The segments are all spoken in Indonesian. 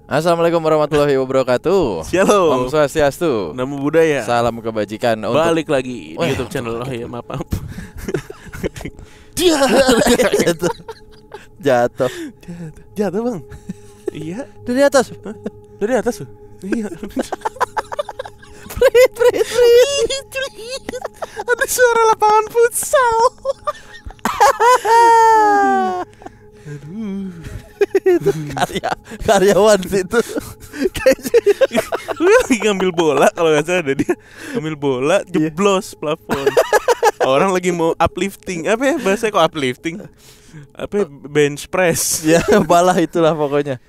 Assalamualaikum warahmatullahi wabarakatuh. Shalom. Om Swastiastu. Namo Buddhaya. Salam kebajikan. Balik lagi di Wah, YouTube channel. Oh ya, maaf. Jatuh. Jatuh bang. Iya. Dari atas. Dari atas tuh. Iya. Prit. Ada suara lapangan futsal. Aduh. Itu karyawan situ. Gue lagi ngambil bola, kalau nggak salah ada dia ngambil bola jeblos plafon. Orang lagi mau uplifting. Apa ya bahasanya kok uplifting? Apa ya, bench press. Ya, balah itulah pokoknya.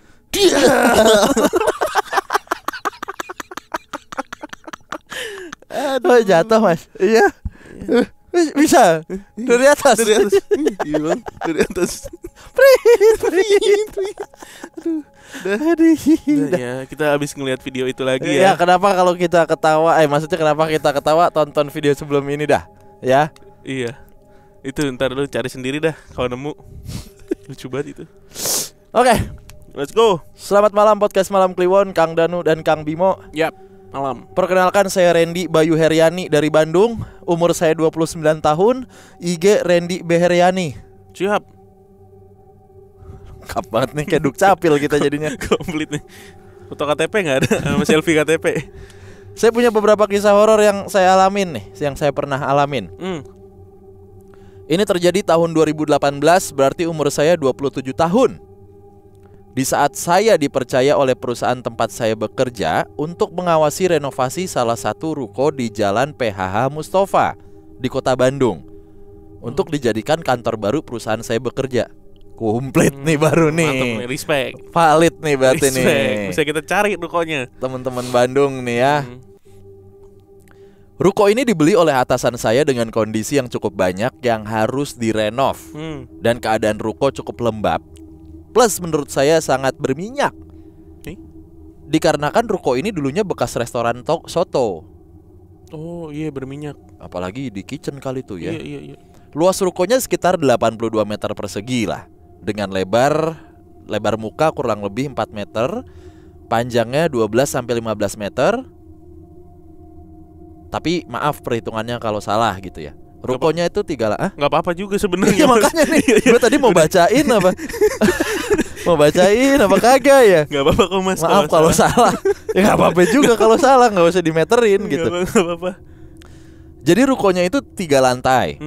Oh, jatuh Mas. Iya. Bisa. Dari atas. Dari atas. Iya bang. Dari atas. Prit. Aduh. Nah, ya, kita habis ngelihat video itu lagi Ya, ya. kenapa kalau kita ketawa? Maksudnya kenapa kita ketawa? Tonton video sebelum ini dah. Ya. Iya. Itu ntar lu cari sendiri dah kalau nemu. Lucu banget itu. Oke. Let's go. Selamat malam podcast Malam Kliwon, Kang Danu dan Kang Bimo. Yap, malam. Perkenalkan, saya Randy Bayu Heriani dari Bandung. Umur saya 29 tahun. IG Randy B Heriani. Siap. Lengkap banget nih, kayak dukcapil kita jadinya. Komplit nih. Foto KTP nggak ada sama selfie KTP. Saya punya beberapa kisah horor yang saya alamin nih, yang saya pernah alamin. Ini terjadi tahun 2018, berarti umur saya 27 tahun. Di saat saya dipercaya oleh perusahaan tempat saya bekerja untuk mengawasi renovasi salah satu ruko di Jalan PHH Mustafa di Kota Bandung untuk dijadikan kantor baru perusahaan saya bekerja. Komplit nih baru nih. Mantap nih, respect. Valid nih berarti nih. Bisa kita cari rukonya. Teman-teman Bandung nih ya. Ruko ini dibeli oleh atasan saya dengan kondisi yang cukup banyak yang harus direnov. Dan keadaan ruko cukup lembab. Plus menurut saya sangat berminyak. Dikarenakan ruko ini dulunya bekas restoran soto. Oh iya, berminyak. Apalagi di kitchen kali tuh ya. Iya. Luas rukonya sekitar 82 meter persegi lah. Dengan lebar muka kurang lebih 4 meter, panjangnya 12-15 meter. Tapi maaf perhitungannya kalau salah gitu ya. Rukonya itu 3 Nggak apa-apa juga sebenarnya. Iya makanya nih, gue tadi mau bacain apa? Mau bacain apa kagak ya? Nggak apa-apa kok mas. Maaf kalau salah. Ya nggak apa-apa juga kalau salah, nggak usah dimeterin gitu. Nggak apa-apa. Jadi rukonya itu 3 lantai.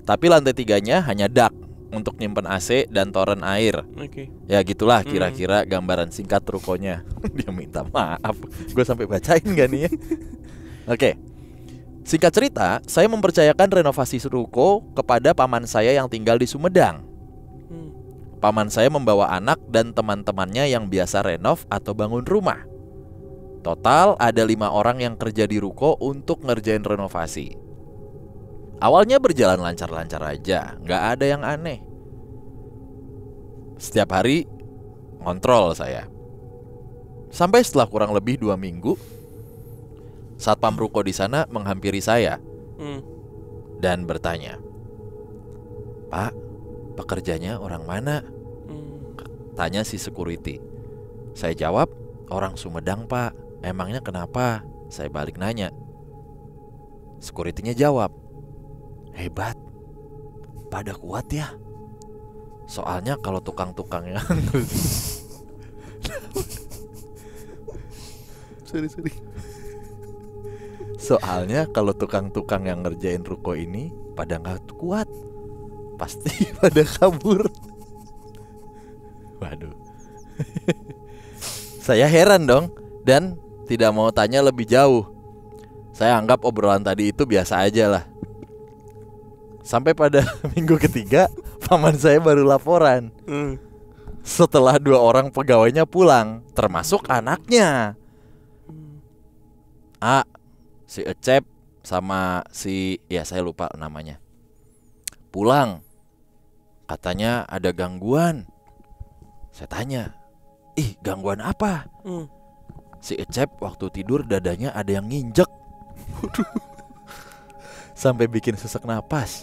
Tapi lantai 3-nya hanya dak untuk nyimpen AC dan toren air. Oke. Ya gitulah kira-kira gambaran singkat rukonya. Dia minta maaf, gue sampai bacain gak nih ya? Oke. Singkat cerita, saya mempercayakan renovasi ruko kepada paman saya yang tinggal di Sumedang. Paman saya membawa anak dan teman-temannya yang biasa renov atau bangun rumah. Total ada 5 orang yang kerja di ruko untuk ngerjain renovasi. Awalnya berjalan lancar-lancar aja, nggak ada yang aneh. Setiap hari ngontrol saya. Sampai setelah kurang lebih 2 minggu, satpam ruko di sana menghampiri saya dan bertanya, "Pak, pekerjanya orang mana?" Tanya si security. Saya jawab, "Orang Sumedang, Pak." "Emangnya kenapa?" Saya balik nanya. Security-nya jawab, "Hebat, pada kuat ya. Soalnya kalau tukang-tukang yang sorry. Soalnya kalau tukang-tukang yang ngerjain ruko ini pada nggak kuat, pasti pada kabur." Waduh. Saya heran dong dan tidak mau tanya lebih jauh. Saya anggap obrolan tadi itu biasa aja lah. Sampai pada minggu ketiga, paman saya baru laporan. Setelah 2 orang pegawainya pulang, termasuk anaknya. Si Ecep sama si, ya saya lupa namanya, pulang. Katanya ada gangguan. Saya tanya, "Ih, gangguan apa?" Si Ecep waktu tidur dadanya ada yang nginjek. Sampai bikin sesak napas.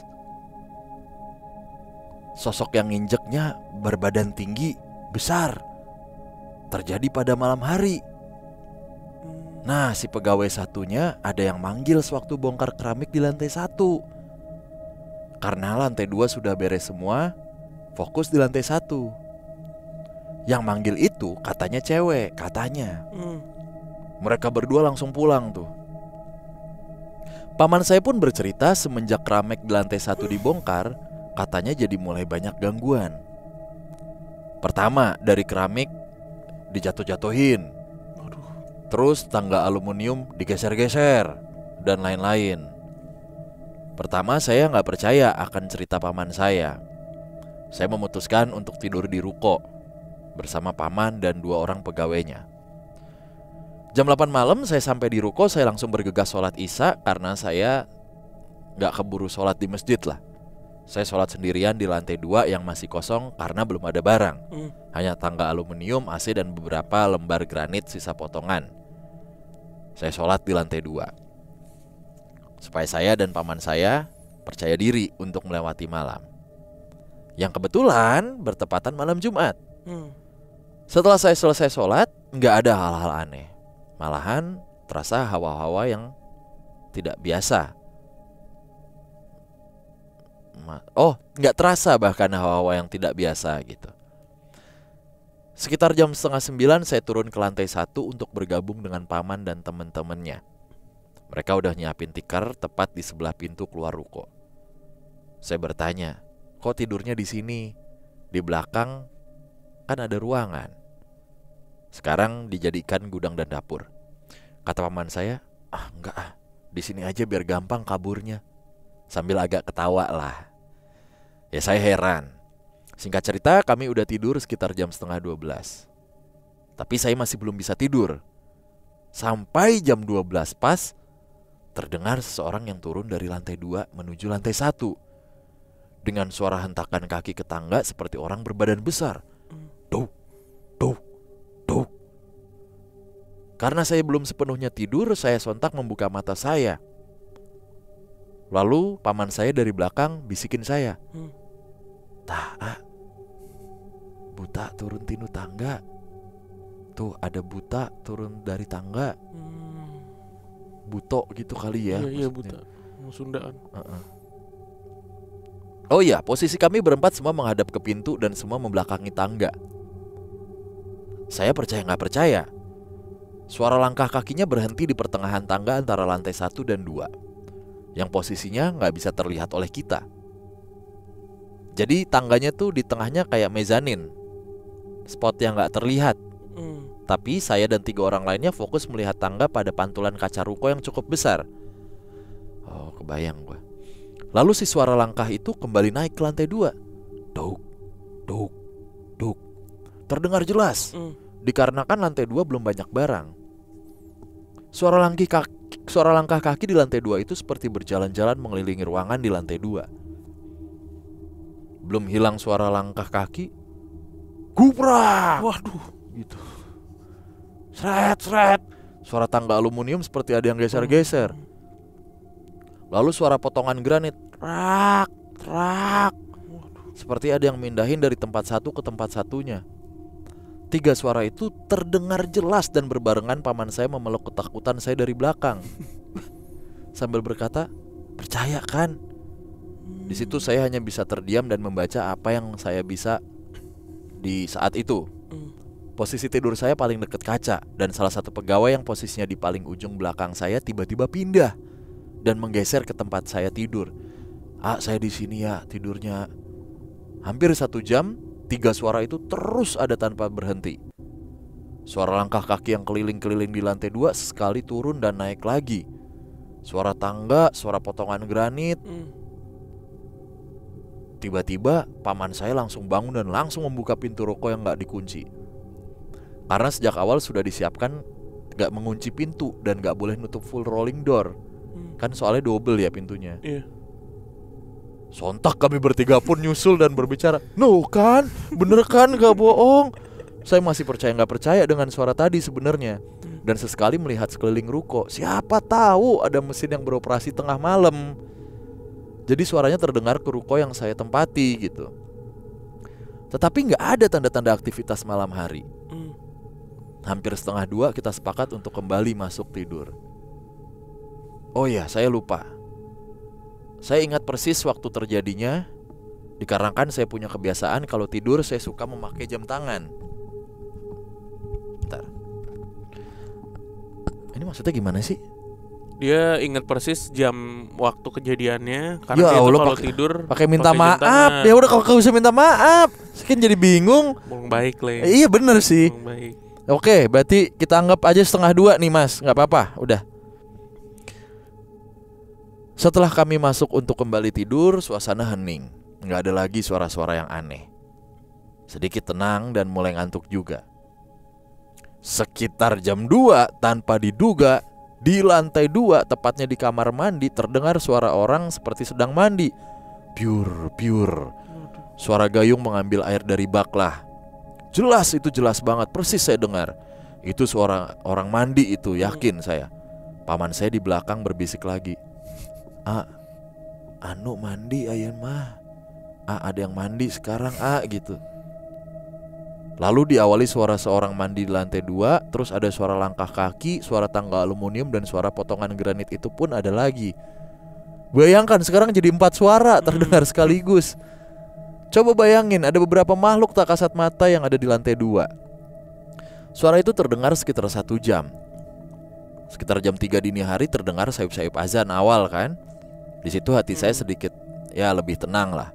Sosok yang nginjeknya berbadan tinggi, besar. terjadi pada malam hari. Nah, si pegawai satunya ada yang manggil sewaktu bongkar keramik di lantai 1. Karena lantai 2 sudah beres semua, fokus di lantai 1. Yang manggil itu katanya cewek, katanya. Mereka berdua langsung pulang tuh. Paman saya pun bercerita semenjak keramik di lantai 1 dibongkar, katanya jadi mulai banyak gangguan. Pertama, dari keramik dijatuh-jatuhin. Terus tangga aluminium digeser-geser dan lain-lain. Pertama saya nggak percaya akan cerita paman saya. Saya memutuskan untuk tidur di ruko bersama paman dan 2 orang pegawainya. Jam 8 malam saya sampai di ruko, saya langsung bergegas sholat isya karena saya nggak keburu sholat di masjid lah. Saya sholat sendirian di lantai 2 yang masih kosong karena belum ada barang. Hanya tangga aluminium, AC dan beberapa lembar granit sisa potongan. Saya sholat di lantai 2 supaya saya dan paman saya percaya diri untuk melewati malam, yang kebetulan bertepatan malam Jumat. Setelah saya selesai sholat, nggak ada hal-hal aneh. Malahan terasa hawa-hawa yang tidak biasa. Nggak terasa bahkan hawa-hawa yang tidak biasa gitu. Sekitar jam 8:30 saya turun ke lantai 1 untuk bergabung dengan paman dan teman-temannya. Mereka udah nyiapin tikar tepat di sebelah pintu keluar ruko. Saya bertanya, kok tidurnya di sini? Di belakang kan ada ruangan. Sekarang dijadikan gudang dan dapur. Kata paman saya, enggak, di sini aja biar gampang kaburnya. Sambil agak ketawa lah. Ya saya heran. Singkat cerita kami udah tidur sekitar jam 11:30. Tapi saya masih belum bisa tidur. Sampai jam 12 pas terdengar seseorang yang turun dari lantai 2 menuju lantai 1 dengan suara hentakan kaki ke tangga seperti orang berbadan besar. Duk, duk, duk. Karena saya belum sepenuhnya tidur, saya sontak membuka mata saya. Lalu paman saya dari belakang bisikin saya, "Tah, buta turun tinu tangga. Tuh ada buta turun dari tangga." Buto gitu kali ya. Iya buta, Sundaan. Oh iya, posisi kami berempat semua menghadap ke pintu dan semua membelakangi tangga. Saya percaya nggak percaya, suara langkah kakinya berhenti di pertengahan tangga antara lantai 1 dan 2, yang posisinya nggak bisa terlihat oleh kita. Jadi tangganya tuh di tengahnya kayak mezanin, spot yang nggak terlihat. Tapi saya dan 3 orang lainnya fokus melihat tangga pada pantulan kaca ruko yang cukup besar. Oh, kebayang gue. Lalu si suara langkah itu kembali naik ke lantai 2. Duk, duk, duk. Terdengar jelas. Dikarenakan lantai 2 belum banyak barang. Suara langkah kaki di lantai 2 itu seperti berjalan-jalan mengelilingi ruangan di lantai 2. Belum hilang suara langkah kaki, guprak. Waduh, gitu. Sret, sret. Suara tangga aluminium seperti ada yang geser-geser. Lalu suara potongan granit, rak, rak. Seperti ada yang mindahin dari tempat satu ke tempat satunya. 3 suara itu terdengar jelas dan berbarengan paman saya memeluk ketakutan saya dari belakang. Sambil berkata, "Percaya kan?" Di situ saya hanya bisa terdiam dan membaca apa yang saya bisa di saat itu. Posisi tidur saya paling dekat kaca, dan salah satu pegawai yang posisinya di paling ujung belakang saya tiba-tiba pindah dan menggeser ke tempat saya tidur. Saya di sini ya tidurnya." Hampir 1 jam, 3 suara itu terus ada tanpa berhenti. Suara langkah kaki yang keliling-keliling di lantai 2 sekali turun dan naik lagi. Suara tangga, suara potongan granit. Tiba-tiba paman saya langsung bangun dan langsung membuka pintu ruko yang gak dikunci. Karena sejak awal sudah disiapkan gak mengunci pintu dan gak boleh nutup full rolling door. Kan soalnya double ya pintunya. Sontak kami bertiga pun nyusul dan berbicara, "No kan? Bener kan? Gak bohong." Saya masih percaya gak percaya dengan suara tadi sebenarnya. Dan sesekali melihat sekeliling ruko. Siapa tahu ada mesin yang beroperasi tengah malam. Jadi suaranya terdengar ke ruko yang saya tempati gitu. Tetapi gak ada tanda-tanda aktivitas malam hari. Hampir 1:30 kita sepakat untuk kembali masuk tidur. Oh iya, saya lupa. Saya ingat persis waktu terjadinya. Dikarenakan saya punya kebiasaan kalau tidur saya suka memakai jam tangan. Bentar. Ini maksudnya gimana sih? Dia ingat persis jam waktu kejadiannya karena Ya dia tuh Allah, kalau pakai- tidur Pakai minta pakai jam maaf. tangan. Ya udah kalau kau bisa minta maaf. Saya kan jadi bingung. Ngomong baik Le. Iya bener sih. Ngomong baik. Oke, berarti kita anggap aja 1:30 nih mas. Gak apa-apa, udah. Setelah kami masuk untuk kembali tidur, suasana hening. Gak ada lagi suara-suara yang aneh. Sedikit tenang dan mulai ngantuk juga. Sekitar jam 2 tanpa diduga, di lantai 2 tepatnya di kamar mandi terdengar suara orang seperti sedang mandi. Piur, piur. Suara gayung mengambil air dari bak lah. Jelas, itu jelas banget, persis saya dengar. Itu suara orang mandi itu, yakin saya. Paman saya di belakang berbisik lagi. Anu mandi ayeuna mah. Ada yang mandi sekarang gitu. Lalu diawali suara seorang mandi di lantai 2. Terus ada suara langkah kaki, suara tangga aluminium, dan suara potongan granit itu pun ada lagi. Bayangkan sekarang jadi 4 suara terdengar sekaligus. Coba bayangin, ada beberapa makhluk tak kasat mata yang ada di lantai 2. Suara itu terdengar sekitar 1 jam. Sekitar jam 3 dini hari terdengar sayup-sayup azan awal kan. Di situ hati saya sedikit ya lebih tenang lah.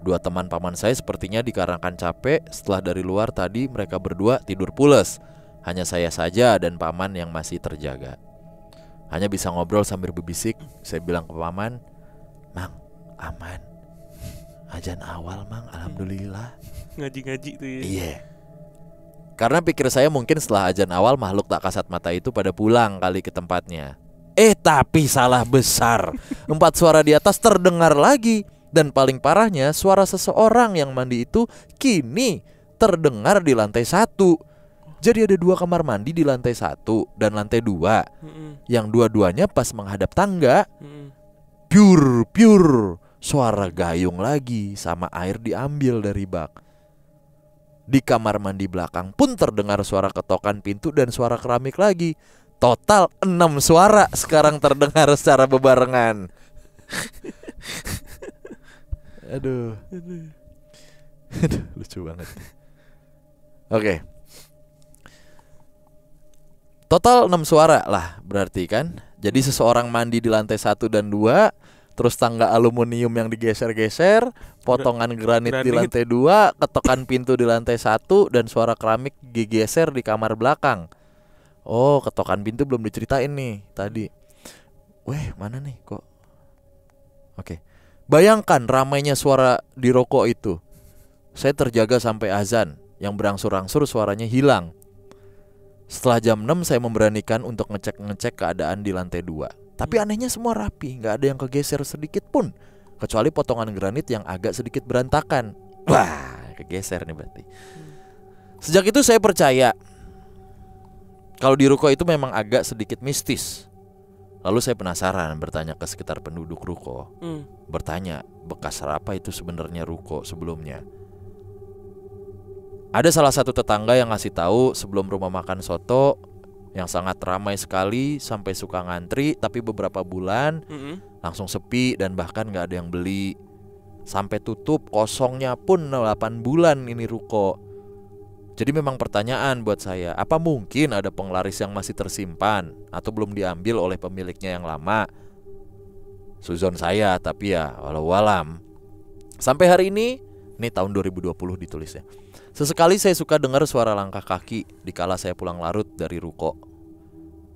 2 teman paman saya sepertinya dikarenakan capek. Setelah dari luar tadi mereka berdua tidur pules. Hanya saya saja dan paman yang masih terjaga. Hanya bisa ngobrol sambil berbisik. Saya bilang ke paman, "Mang, aman. Azan awal mang, alhamdulillah." Ngaji-ngaji tuh ya. Iya. Karena pikir saya mungkin setelah azan awal makhluk tak kasat mata itu pada pulang kali ke tempatnya. Tapi salah besar. 4 suara di atas terdengar lagi. Dan paling parahnya suara seseorang yang mandi itu kini terdengar di lantai 1. Jadi ada 2 kamar mandi di lantai 1 dan lantai 2. Yang dua-duanya pas menghadap tangga. Piur, piur. Suara gayung lagi sama air diambil dari bak. Di kamar mandi belakang pun terdengar suara ketokan pintu dan suara keramik lagi. Total 6 suara sekarang terdengar secara bebarengan. Aduh, lucu banget. Oke. Total 6 suara lah berarti kan. Jadi seseorang mandi di lantai 1 dan 2. Terus tangga aluminium yang digeser-geser, potongan granit di lantai 2, ketokan pintu di lantai 1, dan suara keramik digeser di kamar belakang. Oh, ketokan pintu belum diceritain nih tadi. Mana nih kok? Oke. Bayangkan ramainya suara di rokok itu. Saya terjaga sampai azan. Yang berangsur-angsur suaranya hilang. Setelah jam 6 saya memberanikan untuk ngecek keadaan di lantai 2. Tapi anehnya semua rapi, gak ada yang kegeser sedikit pun. Kecuali potongan granit yang agak sedikit berantakan. Wah, kegeser nih berarti. Sejak itu saya percaya kalau di ruko itu memang agak sedikit mistis. Lalu saya penasaran bertanya ke sekitar penduduk ruko. Bertanya, bekas apa itu sebenarnya ruko sebelumnya. Ada salah satu tetangga yang ngasih tahu sebelum rumah makan soto yang sangat ramai sekali sampai suka ngantri, tapi beberapa bulan langsung sepi dan bahkan gak ada yang beli. Sampai tutup, kosongnya pun 8 bulan ini ruko. Jadi memang pertanyaan buat saya, apa mungkin ada penglaris yang masih tersimpan atau belum diambil oleh pemiliknya yang lama? Suzon saya, tapi ya walau alam. Sampai hari ini tahun 2020 ditulisnya. Sesekali saya suka dengar suara langkah kaki dikala saya pulang larut dari ruko.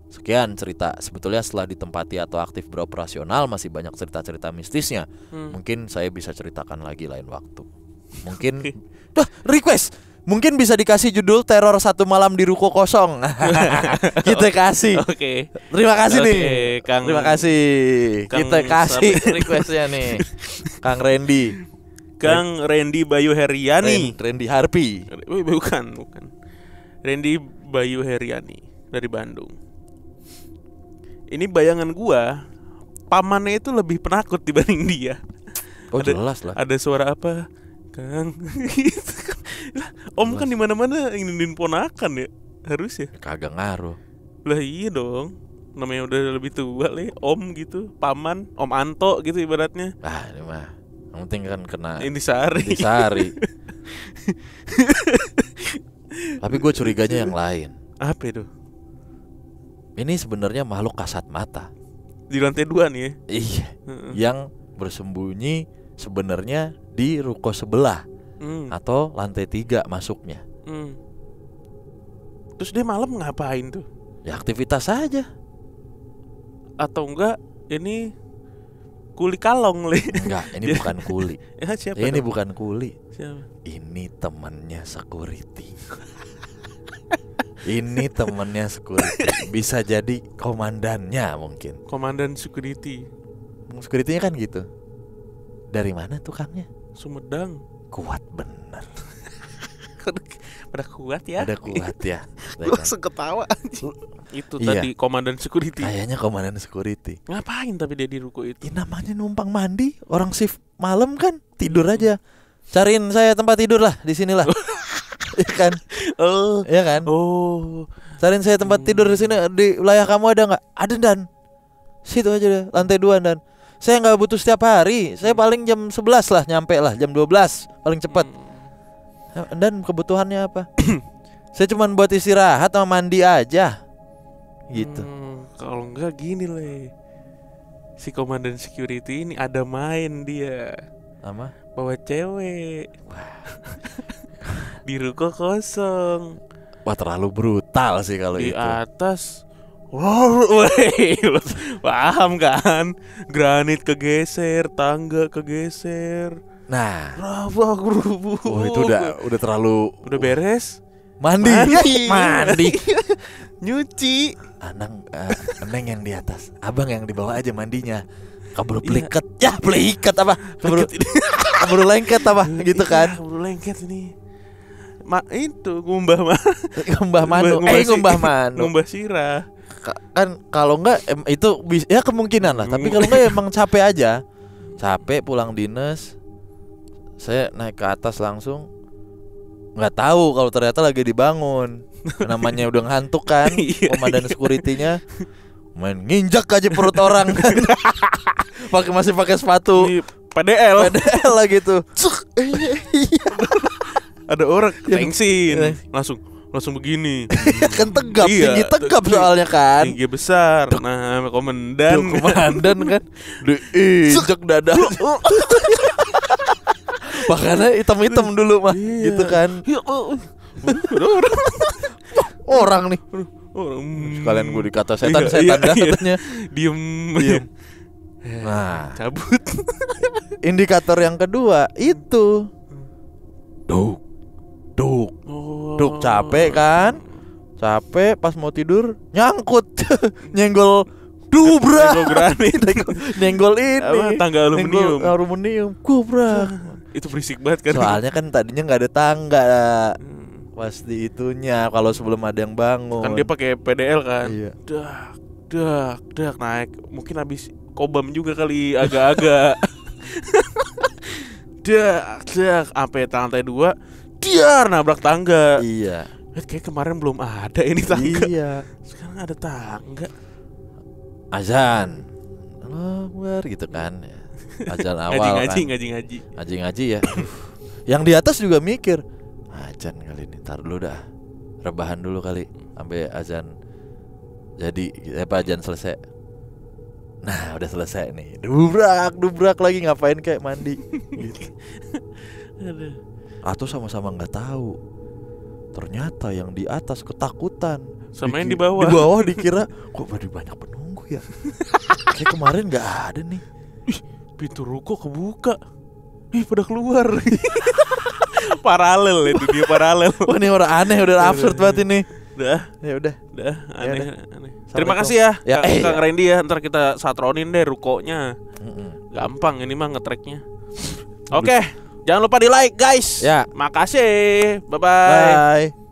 Sekian cerita. Sebetulnya setelah ditempati atau aktif beroperasional masih banyak cerita-cerita mistisnya. Mungkin saya bisa ceritakan lagi lain waktu. Mungkin request. Mungkin bisa dikasih judul Teror Satu Malam di Ruko Kosong. Kita kasih. Oke. Terima kasih nih Kang. Terima kasih. Kita kasih requestnya nih Kang Randy. Kang Randy Bayu Heriani. Randy Harpi. Bukan. Randy Bayu Heriani dari Bandung. Ini bayangan gua, pamannya itu lebih penakut dibanding dia. Oh jelas lah. Ada suara apa? Kang. Om kan di mana-mana inginin ponakan ya. Harus ya? Kagak ngaruh. Lah iya dong. Namanya udah lebih tua le, om gitu, paman, om Anto gitu ibaratnya. Ah ini mah yang penting kan kena Intisari. Intisari. Tapi gue curiganya yang lain. Apa itu? Ini sebenarnya makhluk kasat mata. Di lantai 2 nih ya. Iya. Yang bersembunyi sebenarnya di ruko sebelah atau lantai 3 masuknya. Terus dia malam ngapain tuh? Ya aktivitas saja. Atau enggak ini kuli kalong le? Enggak, ini bukan kuli. Ya, siapa ini dong? bukan kuli. Siapa? Ini temannya security. Ini temannya security. Bisa jadi komandannya mungkin. Komandan security. Security-nya kan gitu. Dari mana tukangnya? Sumedang. Kuat bener. Pada kuat ya. Ada kuat ya. Gue langsung ketawa. Itu Iya. tadi komandan security. Kayaknya komandan security. Ngapain tapi dia di ruko itu? Namanya numpang mandi. Orang shift malam kan tidur aja. Cariin saya tempat tidur lah di sini lah. Iya kan? Oh, Iya kan? oh. Cariin saya tempat tidur di sini. Di wilayah kamu ada nggak? Ada Dan. Situ aja deh, lantai 2 Dan. Saya nggak butuh setiap hari. Saya paling jam 11 lah nyampe lah, jam 12 paling cepat. Dan kebutuhannya apa? Saya cuma buat istirahat sama mandi aja. Gitu. Kalau enggak gini le, si komandan security ini ada main dia Sama? bawa cewek. Di ruko kosong. Wah terlalu brutal sih kalau Di itu. atas. Wow, paham kan? Granit kegeser, tangga kegeser. Nah, Rabak berubah. oh itu udah terlalu. Udah beres? Mandi. Mandi. Nyuci. Neng yang di atas, abang yang di bawah aja mandinya. Keburu peliket. Ya peliket apa? Keburu lengket apa? Gitu kan? Keburu lengket ini. Itu ngumbah Ngumbah manu. Ngumbah manu. Ngumbah sirah. Kan kalau enggak itu ya kemungkinan lah. Tapi kalau enggak emang capek aja. Capek pulang dinas. Saya naik ke atas langsung. Nggak tahu kalau ternyata lagi dibangun. Namanya udah ngantuk kan. Komandan security-nya main nginjak aja perut orang. Masih pakai sepatu PDL lah gitu. Ada orang tengsin langsung begini. Kan tegap, Iya, tinggi tegap soalnya kan. Tinggi besar. Nah, komandan kan diinjak dada. Makanya hitam-hitam dulu mah. Gitu kan. Orang nih. Sekalian gue dikata setan-setan dah katanya. Diem. Nah, Cabut. indikator yang kedua itu Duk capek kan. Capek pas mau tidur nyangkut. Nyenggol dubrak. Nyenggol granit. Nyenggol ini Apa, tangga aluminium. Aluminium gubrak. Itu berisik banget kan. Soalnya kan tadinya nggak ada tangga pas di itunya kalau sebelum ada yang bangun. Kan dia pakai PDL kan. Iya. Dak naik. Mungkin habis kobam juga kali agak-agak. Dak sampai lantai 2. Dia nabrak tangga. Iya. Kayak kemarin belum ada ini tangga. Iya. Sekarang ada tangga. Azan. Akbar gitu kan. Azan awal ngaji ya. Yang di atas juga mikir azan kali ini, tar dulu dah, rebahan dulu kali sampai azan jadi azan selesai. Nah udah selesai nih, dubrak lagi ngapain kayak mandi gitu. Atau sama-sama nggak tahu, ternyata yang di atas ketakutan sama yang di bawah. Di bawah dikira kok banyak penunggu ya. Kayak kemarin nggak ada nih. Pintu ruko kebuka. Pada keluar. Paralel itu dia paralel. Wah ini orang aneh, udah absurd banget ini. Udah aneh. Terima Assalamualaikum. kasih ya, Ya, Kang Randy ya. Ntar kita satronin deh rukonya. Gampang ini mah nge-tracknya. Oke, jangan lupa di like guys. Ya. Makasih. Bye-bye. Bye.